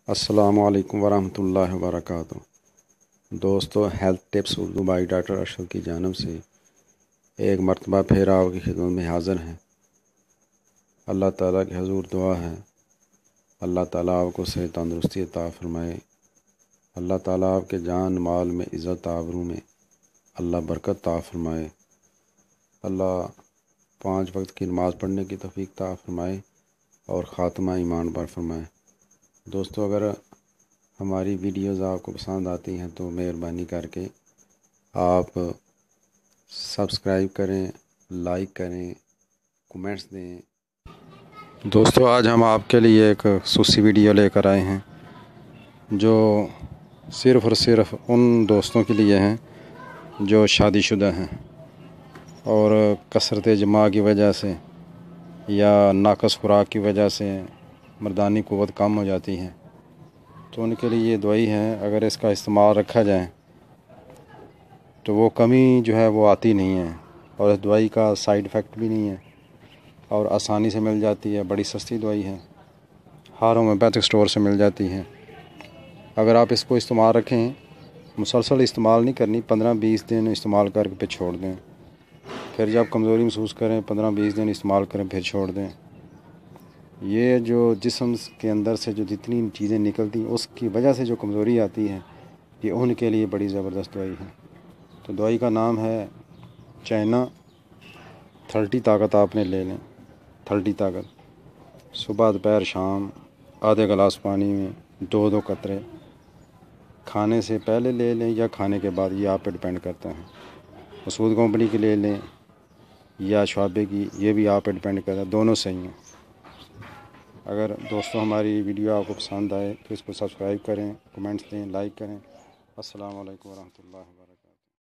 السلام علیکم ورحمۃ اللہ وبرکاتہ۔ دوستو، health tips Urdu by doctor Ashraf کی جانب سے ایک مرتبہ پھر آپ کی خدمت میں حاضر ہیں۔ اللہ تعالیٰ کے حضور دعا ہے اللہ تعالیٰ آپ کو صحت تندرستی عطا فرمائے۔ اللہ تعالیٰ آپ کے جان مال میں عزت آبرو میں اللہ برکت عطا فرمائے۔ اللہ 5 وقت کی نماز پڑھنے کی توفیق عطا فرمائے اور خاتمہ ایمان پر فرمائے۔ دوستو، اگر ہماری ویڈیوز آپ کو پسند آتی ہیں تو مہربانی کر کے آپ سبسکرائب کریں، لائک کریں، کمنٹس دیں۔ دوستو، آج ہم آپ کے لیے ایک خصوصی ویڈیو لے کر آئے ہیں جو صرف اور صرف ان دوستوں کے لیے ہیں جو شادی شدہ ہیں اور کثرت جماع کی وجہ سے یا ناقص خوراک کی وجہ سے مردانی قوت کم ہو جاتی ہے، تو ان کے لیے یہ دوائی ہے۔ اگر اس کا استعمال رکھا جائے تو وہ کمی جو ہے وہ آتی نہیں ہے، اور اس دوائی کا سائیڈ ایفیکٹ بھی نہیں ہے اور آسانی سے مل جاتی ہے۔ بڑی سستی دوائی ہے، ہر ہومیوپیتھک اسٹور سے مل جاتی ہے۔ اگر آپ اس کو استعمال رکھیں، مسلسل استعمال نہیں کرنی، 15-20 دن استعمال کر کے پھر چھوڑ دیں، پھر جب کمزوری محسوس کریں 15-20 دن استعمال کریں پھر چھوڑ دیں۔ یہ جو جسم کے اندر سے جو جتنی چیزیں نکلتی ہیں اس کی وجہ سے جو کمزوری آتی ہے، یہ ان کے لیے بڑی زبردست دوائی ہے۔ تو دوائی کا نام ہے چائنا 30 طاقت۔ آپ نے لے لیں 30 طاقت، صبح دوپہر شام آدھے گلاس پانی میں 2 قطرے، کھانے سے پہلے لے لیں یا کھانے کے بعد، یہ آپ پہ ڈپینڈ کرتا ہے۔ مسعود کمپنی کی لے لیں یا شعبے کی، یہ بھی آپ پہ ڈپینڈ کرتا ہے، دونوں صحیح ہیں۔ اگر دوستوں ہماری ویڈیو آپ کو پسند آئے تو اس کو سبسکرائب کریں، کمنٹس دیں، لائک کریں۔ السلام علیکم ورحمۃ اللہ وبرکاتہ۔